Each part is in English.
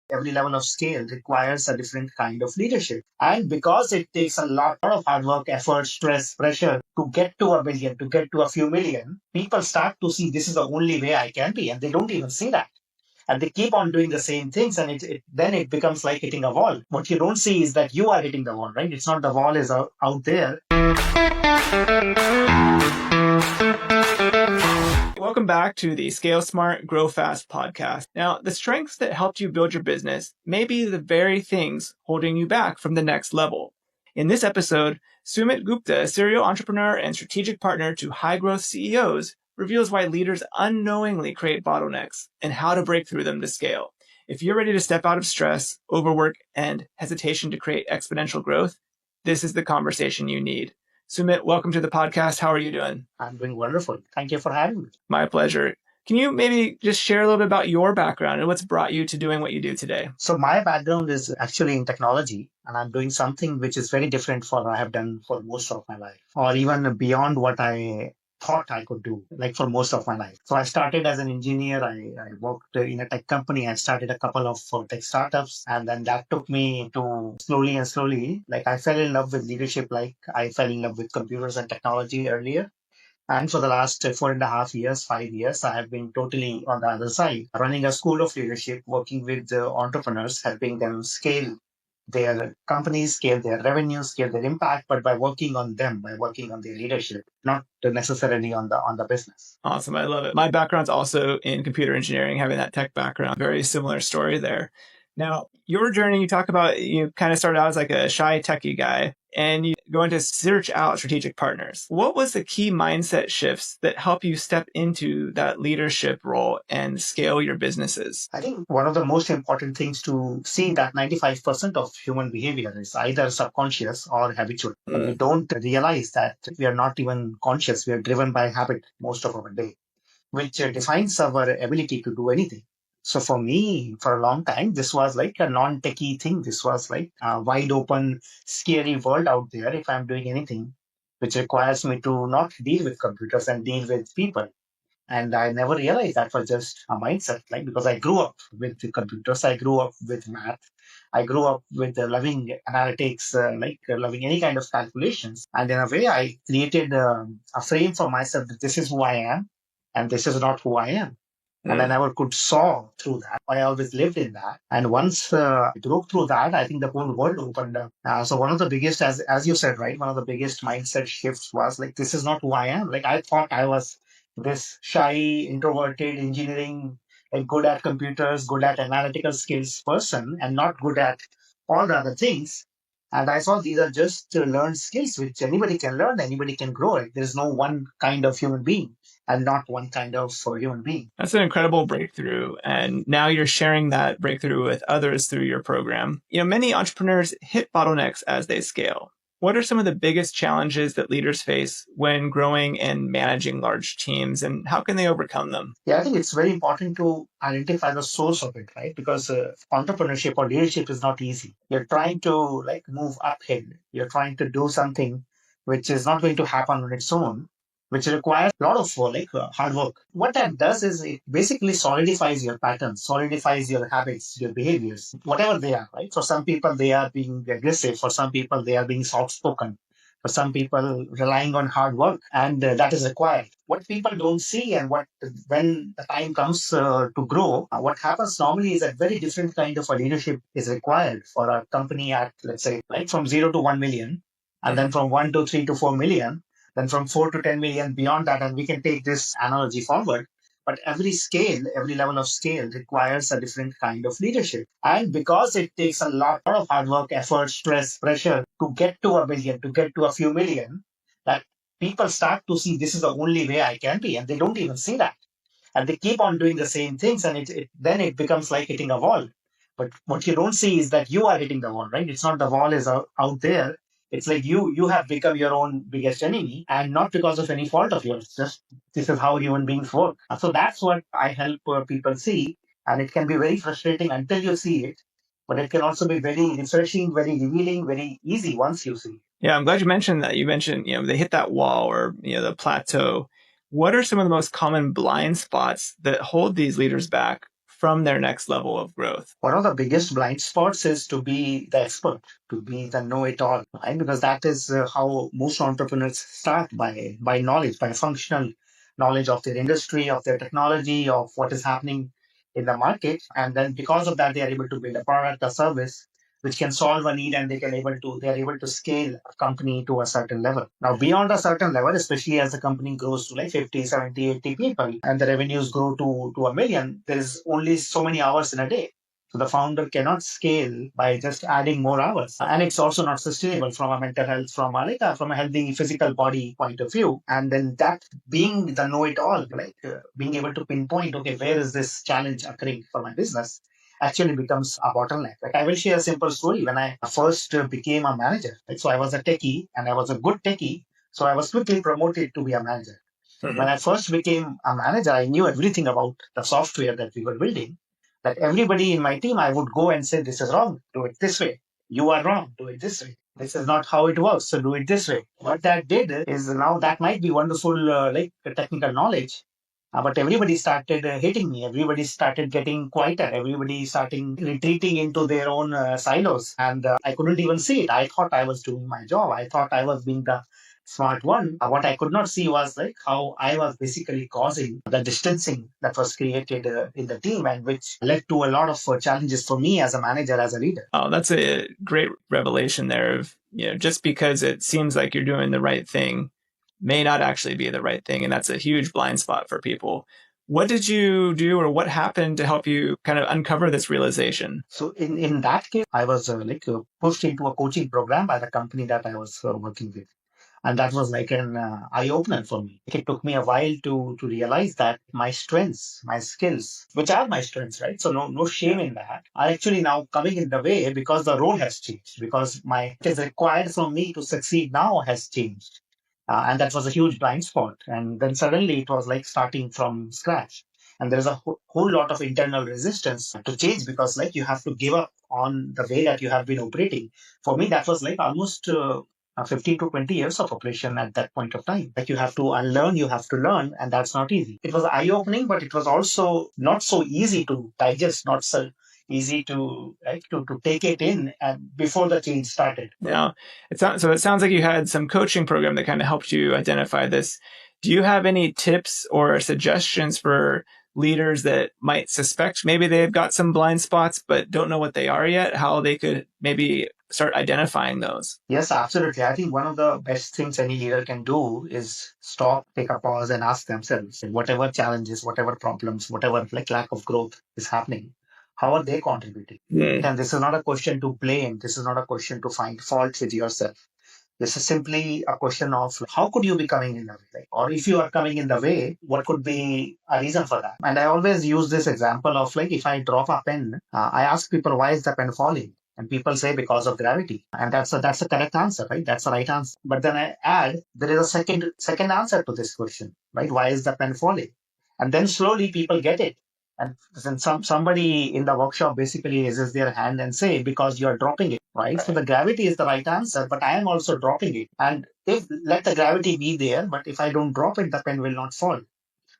Every level of scale requires a different kind of leadership. And because it takes a lot of hard work, effort, stress, pressure to get to a million, to get to a few million, people start to see this is the only way I can be. And they don't even see that. And they keep on doing the same things. And then it becomes like hitting a wall. What you don't see is that you are hitting the wall, right? It's not the wall is out there. Welcome back to the Scale Smart, Grow Fast podcast. Now, the strengths that helped you build your business may be the very things holding you back from the next level. In this episode, Sumit Gupta, a serial entrepreneur and strategic partner to high-growth CEOs, reveals why leaders unknowingly create bottlenecks and how to break through them to scale. If you're ready to step out of stress, overwork, and hesitation to create exponential growth, this is the conversation you need. Sumit, welcome to the podcast. How are you doing? I'm doing wonderful. Thank you for having me. My pleasure. Can you maybe just share a little bit about your background and what's brought you to doing what you do today? So my background is actually in technology, and I'm doing something which is very different for what I have done for most of my life, or even beyond what I thought I could do, like for most of my life. So I started as an engineer. I worked in a tech company. I started a couple of tech startups, and then that took me to slowly, like I fell in love with leadership, like I fell in love with computers and technology earlier. And for the last 4.5 years, 5 years, I have been totally on the other side, running a school of leadership, working with entrepreneurs, helping them scale their companies, scale their revenue, scale their impact, but by working on them, by working on their leadership, not necessarily on the business. Awesome. I love it. My background's also in computer engineering, having that tech background. Very similar story there. Now, your journey, you talk about, you kind of started out as like a shy techie guy and you go into search out strategic partners. What was the key mindset shifts that help you step into that leadership role and scale your businesses? I think one of the most important things to see that 95% of human behavior is either subconscious or habitual. We don't realize that we are not even conscious. We are driven by habit most of our day, which defines our ability to do anything. So for me, for a long time, this was like a non-techie thing. This was like a wide open, scary world out there if I'm doing anything, which requires me to not deal with computers and deal with people. And I never realized that was just a mindset, like because I grew up with the computers, I grew up with math, I grew up with loving analytics, loving any kind of calculations. And in a way, I created a frame for myself that this is who I am and this is not who I am. And I never could saw through that. I always lived in that. And once I broke through that, I think the whole world opened up. So one of the biggest, as you said, right, one of the biggest mindset shifts was like, this is not who I am. Like I thought I was this shy, introverted, engineering, like good at computers, good at analytical skills person, and not good at all the other things. And I saw these are just learned skills which anybody can learn, anybody can grow. Like, there is no one kind of human being and not one kind of human being. That's an incredible breakthrough. And now you're sharing that breakthrough with others through your program. You know, many entrepreneurs hit bottlenecks as they scale. What are some of the biggest challenges that leaders face when growing and managing large teams, and how can they overcome them? Yeah, I think it's very important to identify the source of it, right? Because entrepreneurship or leadership is not easy. You're trying to like move uphill. You're trying to do something which is not going to happen on its own, which requires a lot of hard work. What that does is it basically solidifies your patterns, solidifies your habits, your behaviors, whatever they are, right? For some people, they are being aggressive. For some people, they are being soft-spoken. For some people, relying on hard work, and that is required. What people don't see, and what when the time comes to grow, what happens normally is a very different kind of a leadership is required for a company at, let's say, like from 0 to 1 million, and then from 1 to 3 to 4 million, then from 4 to 10 million beyond that. And we can take this analogy forward. But every scale, every level of scale requires a different kind of leadership. And because it takes a lot of hard work, effort, stress, pressure to get to a million, to get to a few million, that people start to see this is the only way I can be. And they don't even see that. And they keep on doing the same things. And then it becomes like hitting a wall. But what you don't see is that you are hitting the wall, right? It's not the wall is out there. It's like you have become your own biggest enemy, and not because of any fault of yours. Just this is how human beings work. So that's what I help people see, and it can be very frustrating until you see it, but it can also be very refreshing, very revealing, very easy once you see it. Yeah, I'm glad you mentioned that. You mentioned, they hit that wall or, the plateau. What are some of the most common blind spots that hold these leaders back from their next level of growth? One of the biggest blind spots is to be the expert, to be the know-it-all, right? Because that is how most entrepreneurs start by knowledge, by functional knowledge of their industry, of their technology, of what is happening in the market, and then because of that, they are able to build a product, a service which can solve a need, and they are able to scale a company to a certain level. Now, beyond a certain level, especially as the company grows to like 50, 70, 80 people, and the revenues grow to a million, there is only so many hours in a day. So the founder cannot scale by just adding more hours, and it's also not sustainable from a mental health, from a healthy physical body point of view. And then that being the know-it-all, being able to pinpoint, okay, where is this challenge occurring for my business, actually becomes a bottleneck. Like I will share a simple story. When I first became a manager, right? So I was a techie, and I was a good techie, so I was quickly promoted to be a manager. When I first became a manager, I knew everything about the software that we were building. That everybody in my team, I would go and say, this is wrong, do it this way. You are wrong, do it this way. This is not how it works, so do it this way. What that did is, now that might be wonderful, technical knowledge, but everybody started hating me. Everybody started getting quieter. Everybody starting retreating into their own silos. And I couldn't even see it. I thought I was doing my job. I thought I was being the smart one. What I could not see was like how I was basically causing the distancing that was created in the team, and which led to a lot of challenges for me as a manager, as a leader. Oh, that's a great revelation there of, just because it seems like you're doing the right thing may not actually be the right thing. And that's a huge blind spot for people. What did you do, or what happened to help you kind of uncover this realization? So in that case, I was pushed into a coaching program by the company that I was working with. And that was like an eye opener for me. It took me a while to realize that my strengths, my skills, which are my strengths, right? So no shame in that, are actually now coming in the way because the role has changed, because my it is required from me to succeed now has changed. And that was a huge blind spot. And then suddenly it was like starting from scratch. And there's a whole lot of internal resistance to change, because like you have to give up on the way that you have been operating. For me, that was like almost 15 to 20 years of operation at that point of time. Like you have to unlearn, you have to learn, and that's not easy. It was eye opening, but it was also not so easy to digest, not so easy to take it in and before the change started. Now, it sounds like you had some coaching program that kind of helped you identify this. Do you have any tips or suggestions for leaders that might suspect maybe they've got some blind spots but don't know what they are yet, how they could maybe start identifying those? Yes, absolutely. I think one of the best things any leader can do is stop, take a pause, and ask themselves whatever challenges, whatever problems, whatever like lack of growth is happening, how are they contributing? And this is not a question to blame. This is not a question to find fault with yourself. This is simply a question of how could you be coming in the way? Or if you are coming in the way, what could be a reason for that? And I always use this example of like if I drop a pen, I ask people, why is the pen falling? And people say because of gravity. And that's the correct answer, right? That's the right answer. But then I add, there is a second answer to this question, right? Why is the pen falling? And then slowly people get it. And then somebody in the workshop basically raises their hand and say, because you are dropping it, right? So the gravity is the right answer, but I am also dropping it. And if let the gravity be there, but if I don't drop it, the pen will not fall.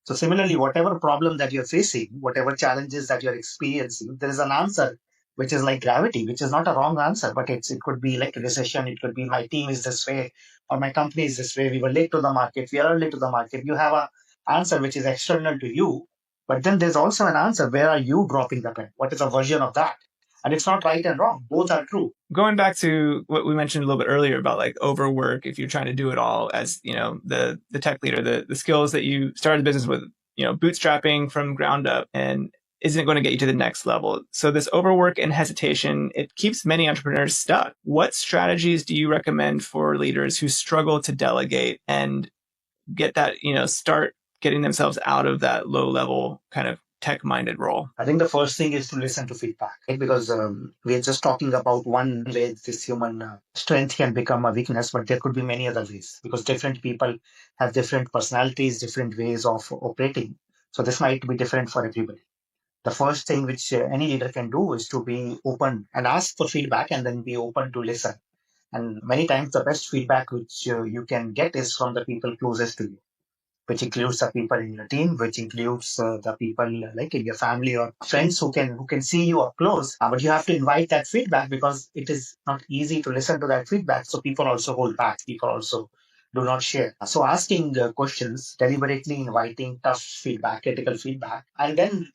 So similarly, whatever problem that you're facing, whatever challenges that you're experiencing, there is an answer which is like gravity, which is not a wrong answer, but it could be like a recession. It could be my team is this way or my company is this way. We were late to the market. We are early to the market. You have a answer which is external to you, but then there's also an answer. Where are you dropping the pen? What is a version of that? And it's not right and wrong. Both are true. Going back to what we mentioned a little bit earlier about like overwork, if you're trying to do it all as, the tech leader, the skills that you started the business with, bootstrapping from ground up and isn't going to get you to the next level. So this overwork and hesitation, it keeps many entrepreneurs stuck. What strategies do you recommend for leaders who struggle to delegate and get that, start getting themselves out of that low level kind of tech-minded role? I think the first thing is to listen to feedback, right? Because we're just talking about one way this human strength can become a weakness, but there could be many other ways because different people have different personalities, different ways of operating. So this might be different for everybody. The first thing which any leader can do is to be open and ask for feedback and then be open to listen. And many times the best feedback which you can get is from the people closest to you. which includes the people in your team, which includes the people like in your family or friends who can see you up close. But you have to invite that feedback because it is not easy to listen to that feedback. So people also hold back. People also do not share. So asking questions, deliberately inviting tough feedback, critical feedback, and then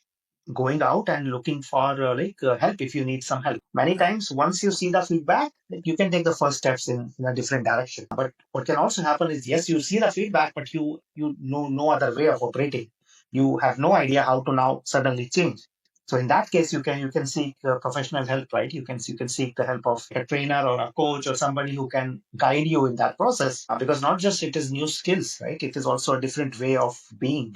going out and looking for help if you need some help. Many times, once you see the feedback, you can take the first steps in a different direction. But what can also happen is, yes, you see the feedback, but you know no other way of operating. You have no idea how to now suddenly change. So in that case, you can seek professional help, right? You can seek the help of a trainer or a coach or somebody who can guide you in that process. Because not just it is new skills, right? It is also a different way of being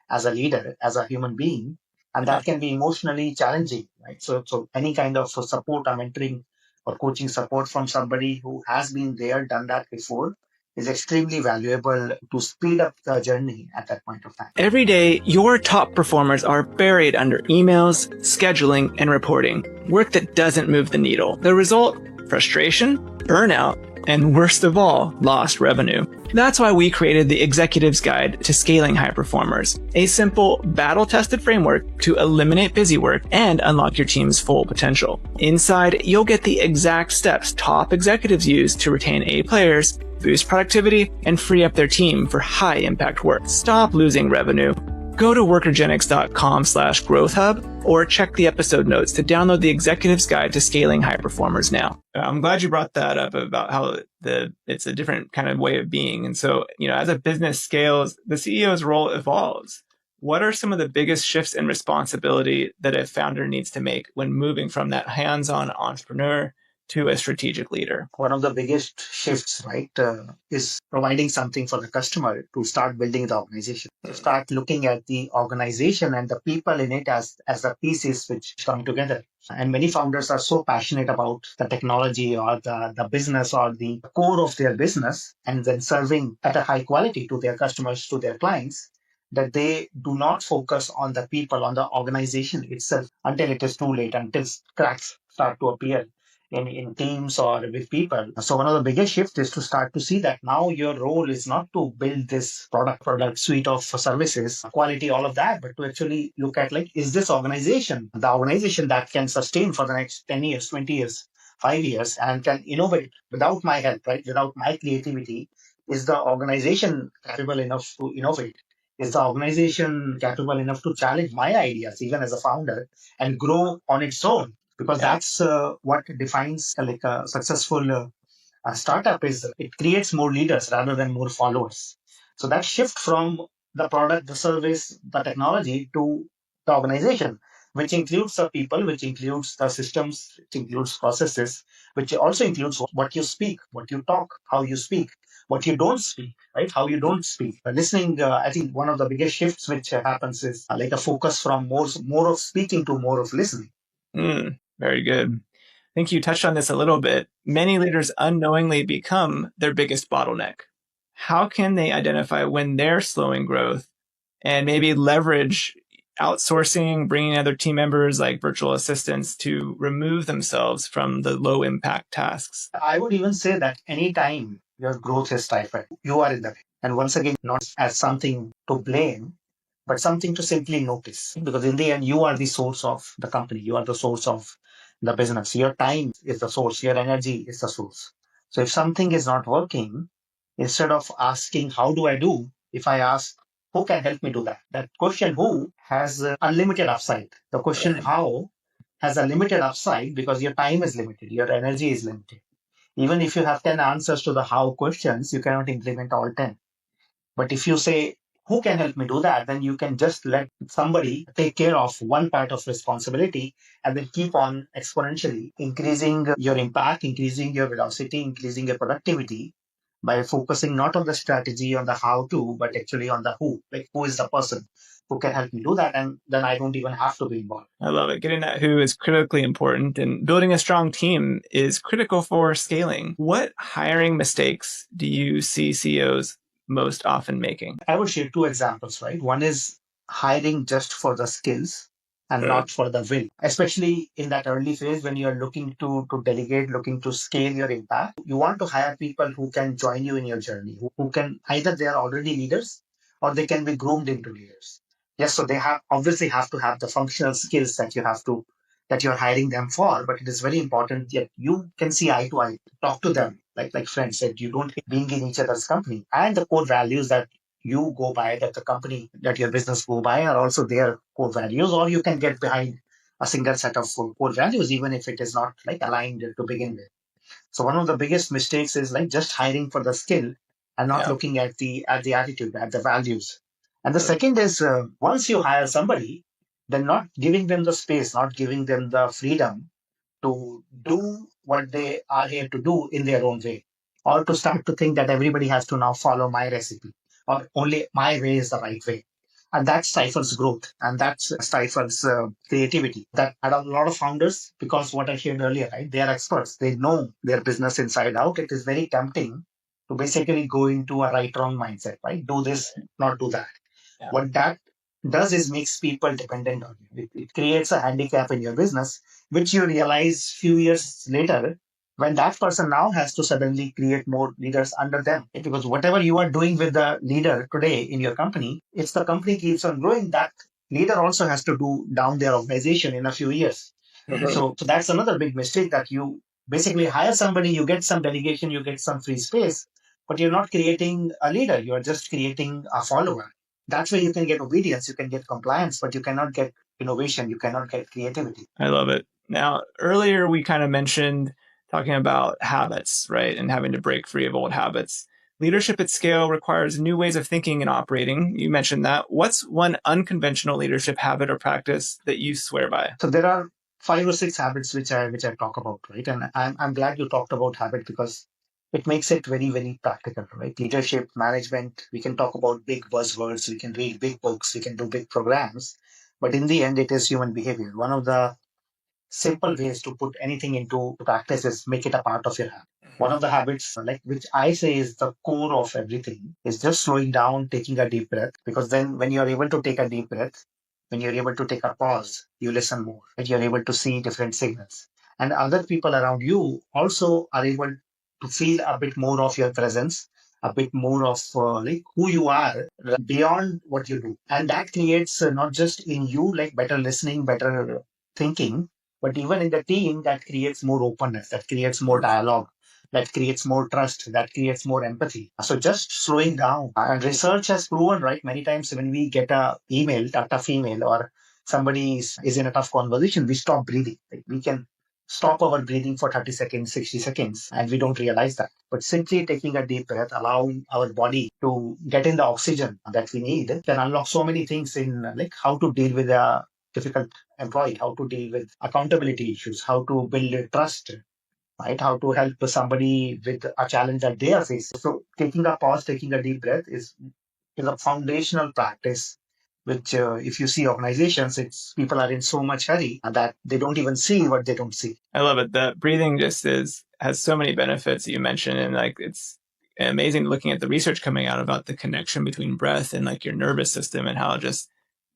as a leader, as a human being, and that can be emotionally challenging, right? So any kind of support or mentoring or coaching support from somebody who has been there, done that before, is extremely valuable to speed up the journey at that point of time. Every day, your top performers are buried under emails, scheduling, and reporting. Work that doesn't move the needle. The result? Frustration, burnout, and worst of all, lost revenue. That's why we created the Executive's Guide to Scaling High Performers, a simple, battle-tested framework to eliminate busy work and unlock your team's full potential. Inside, you'll get the exact steps top executives use to retain A players, boost productivity, and free up their team for high-impact work. Stop losing revenue. Go to workergenics.com/growthhub or check the episode notes to download the Executive's Guide to Scaling High Performers now. I'm glad you brought that up about how it's a different kind of way of being. And so, as a business scales, the CEO's role evolves. What are some of the biggest shifts in responsibility that a founder needs to make when moving from that hands-on entrepreneur to a strategic leader? One of the biggest shifts, right, is providing something for the customer to start building the organization. To start looking at the organization and the people in it as the pieces which come together. And many founders are so passionate about the technology or the business or the core of their business and then serving at a high quality to their customers, to their clients, that they do not focus on the people, on the organization itself until it is too late, until cracks start to appear in teams or with people. So one of the biggest shifts is to start to see that now your role is not to build this product suite of services, quality, all of that, but to actually look at is this organization, the organization that can sustain for the next 10 years, 20 years, 5 years, and can innovate without my help, right? Without my creativity, is the organization capable enough to innovate? Is the organization capable enough to challenge my ideas, even as a founder, and grow on its own? Because that's what defines a successful startup is it creates more leaders rather than more followers. So that shift from the product, the service, the technology to the organization, which includes the people, which includes the systems, which includes processes, which also includes what you speak, what you talk, how you speak, what you don't speak, right? How you don't speak. Listening, I think one of the biggest shifts which happens is like a focus from more of speaking to more of listening. Very good. I think you touched on this a little bit. Many leaders unknowingly become their biggest bottleneck. How can they identify when they're slowing growth and maybe leverage outsourcing, bringing other team members like virtual assistants to remove themselves from the low impact tasks? I would even say that anytime your growth is stifled, you are in the way. And once again, not as something to blame, but something to simply notice. Because in the end, you are the source of the company. You are the source of the business. Your time is the source. Your energy is the source. So if something is not working, instead of asking, how do I do? If I ask, who can help me do that? That question, who, has unlimited upside. The question, how, has a limited upside because your time is limited. Your energy is limited. Even if you have 10 answers to the how questions, you cannot implement all 10. But if you say, who can help me do that? Then you can just let somebody take care of one part of responsibility and then keep on exponentially increasing your impact, increasing your velocity, increasing your productivity by focusing not on the strategy, on the how to, but actually on the who. Like, who is the person who can help me do that? And then I don't even have to be involved. I love it. Getting that who is critically important, and building a strong team is critical for scaling. What hiring mistakes do you see CEOs most often making? I would share two examples, right? One is hiring just for the skills and not for the will, especially in that early phase when you're looking to delegate, looking to scale your impact. You want to hire people who can join you in your journey, who can either they are already leaders or they can be groomed into leaders. Yes, so they have obviously have to have the functional skills that you're hiring them for, but it is very important that you can see eye to eye, talk to them like friends, that you don't hate being in each other's company. And the core values that you go by, that the company, that your business go by, are also their core values, or you can get behind a single set of core values, even if it is not like aligned to begin with. So one of the biggest mistakes is like just hiring for the skill and not Yeah. looking at the attitude, at the values. And the second is once you hire somebody, then not giving them the space, not giving them the freedom to do what they are here to do in their own way, or to start to think that everybody has to now follow my recipe, or only my way is the right way. And that stifles growth, and that stifles creativity. That had a lot of founders, because what I shared earlier, right? They are experts. They know their business inside out. It is very tempting to basically go into a right wrong mindset, right? Do this, not do that. Yeah. What that does is makes people dependent on you. It creates a handicap in your business, which you realize few years later, when that person now has to suddenly create more leaders under them. Because whatever you are doing with the leader today in your company, if the company keeps on growing, that leader also has to do down their organization in a few years. So that's another big mistake, that you basically hire somebody, you get some delegation, you get some free space, but you're not creating a leader. You're just creating a follower. That's where you can get obedience, you can get compliance, but you cannot get innovation, you cannot get creativity. I love it. Now, earlier we kind of mentioned talking about habits, right? And having to break free of old habits. Leadership at scale requires new ways of thinking and operating. You mentioned that. What's one unconventional leadership habit or practice that you swear by? So there are 5 or 6 habits which I talk about, right? And I'm glad you talked about habit, because it makes it very, very practical, right? Leadership, management, we can talk about big buzzwords, we can read big books, we can do big programs, but in the end, it is human behavior. One of the simple ways to put anything into practice is make it a part of your habit. One of the habits, like which I say is the core of everything, is just slowing down, taking a deep breath. Because then, when you're able to take a deep breath, when you're able to take a pause, you listen more, and you're able to see different signals. And other people around you also are able to feel a bit more of your presence, a bit more of like who you are beyond what you do. And that creates not just in you like better listening, better thinking, but even in the team, that creates more openness, that creates more dialogue, that creates more trust, that creates more empathy. So just slowing down. And research has proven, right, many times when we get a tough email, or somebody is in a tough conversation, we stop breathing. Like, we can stop our breathing for 30 seconds, 60 seconds, and we don't realize that. But simply taking a deep breath, allowing our body to get in the oxygen that we need, can unlock so many things in like how to deal with a difficult employee, how to deal with accountability issues, how to build trust, right? How to help somebody with a challenge that they are facing. So taking a pause, taking a deep breath is a foundational practice, which if you see organizations, it's people are in so much hurry that they don't even see what they don't see. I love it. The breathing just has so many benefits that you mentioned, and like it's amazing looking at the research coming out about the connection between breath and like your nervous system, and how just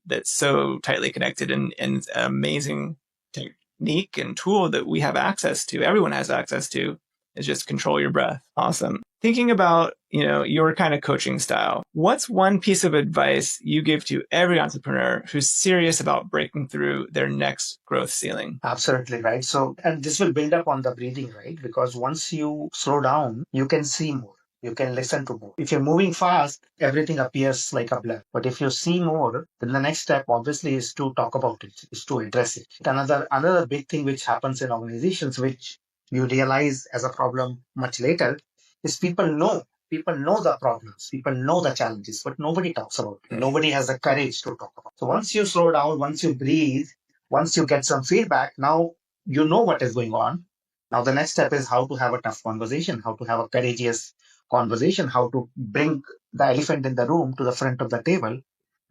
that's so tightly connected, and it's an amazing technique and tool that we have access to. Everyone has access to, is just control your breath. Awesome. Thinking about, your kind of coaching style, what's one piece of advice you give to every entrepreneur who's serious about breaking through their next growth ceiling? Absolutely right. So, and this will build up on the breathing, right? Because once you slow down, you can see more. You can listen to more. If you're moving fast, everything appears like a blur. But if you see more, then the next step obviously is to talk about it, is to address it. Another big thing which happens in organizations, which you realize as a problem much later, is people know the problems, people know the challenges, but nobody talks about it. Nobody has the courage to talk about it. So once you slow down, once you breathe, once you get some feedback, now you know what is going on. Now the next step is how to have a tough conversation, how to have a courageous conversation, how to bring the elephant in the room to the front of the table,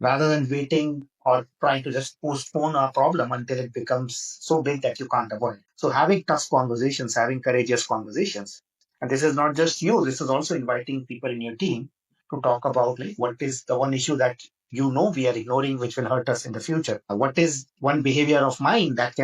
rather than waiting or trying to just postpone a problem until it becomes so big that you can't avoid. So having tough conversations, having courageous conversations, and this is not just you, this is also inviting people in your team to talk about like what is the one issue that we are ignoring, which will hurt us in the future? What is one behavior of mine that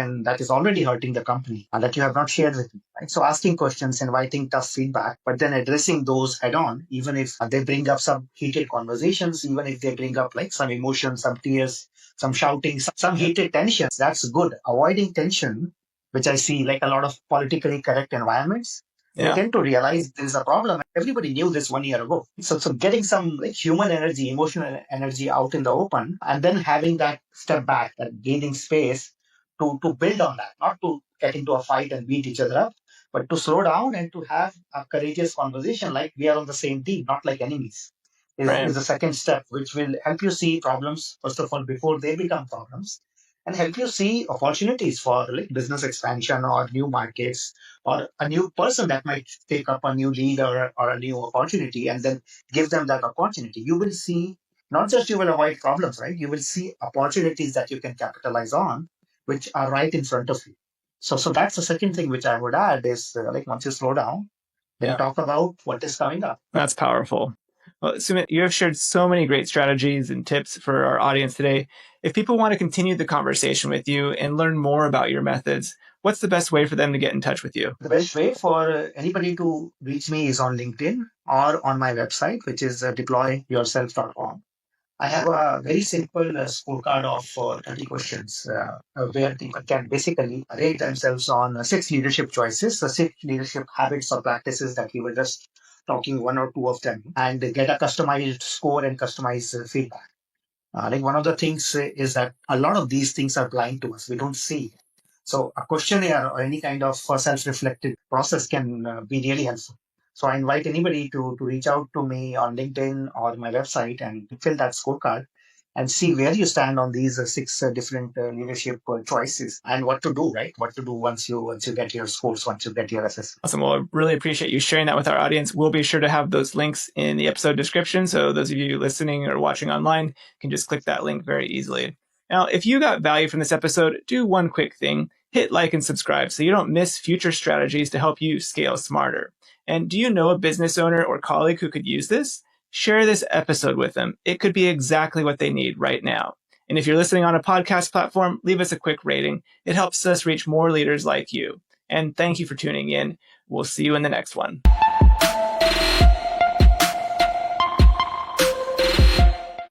is already hurting the company and that you have not shared with me? Right? So asking questions, inviting tough feedback, but then addressing those head on, even if they bring up some heated conversations, even if they bring up like some emotions, some tears, some shouting, some heated tensions. That's good. Avoiding tension, which I see like a lot of politically correct environments, they tend to realize there is a problem. Everybody knew this 1 year ago. So getting some like human energy, emotional energy out in the open, and then having that step back, that gaining space to build on that, not to get into a fight and beat each other up, but to slow down and to have a courageous conversation like we are on the same team, not like enemies. Is the second step, which will help you see problems, first of all, before they become problems, and help you see opportunities for like business expansion or new markets or a new person that might take up a new lead or a new opportunity and then give them that opportunity. You will see, not just you will avoid problems, right? You will see opportunities that you can capitalize on, which are right in front of you. So that's the second thing which I would add is like once you slow down, then talk about what is coming up. That's powerful. Well, Sumit, you have shared so many great strategies and tips for our audience today. If people want to continue the conversation with you and learn more about your methods, what's the best way for them to get in touch with you? The best way for anybody to reach me is on LinkedIn or on my website, which is deployyourself.com. I have a very simple scorecard of 30 questions where people can basically rate themselves on six leadership choices, the six leadership habits or practices that we were just talking, one or two of them, and get a customized score and customized feedback. Like one of the things is that a lot of these things are blind to us. We don't see. So a questionnaire or any kind of self-reflective process can be really helpful. So I invite anybody to reach out to me on LinkedIn or my website and fill that scorecard and see where you stand on these six different leadership choices and what to do, right? What to do once you get your scores, once you get your assessment. Awesome. Well, I really appreciate you sharing that with our audience. We'll be sure to have those links in the episode description. So those of you listening or watching online can just click that link very easily. Now, if you got value from this episode, do one quick thing. Hit like and subscribe so you don't miss future strategies to help you scale smarter. And do you know a business owner or colleague who could use this? Share this episode with them. It could be exactly what they need right now. And if you're listening on a podcast platform, leave us a quick rating. It helps us reach more leaders like you. And thank you for tuning in. We'll see you in the next one.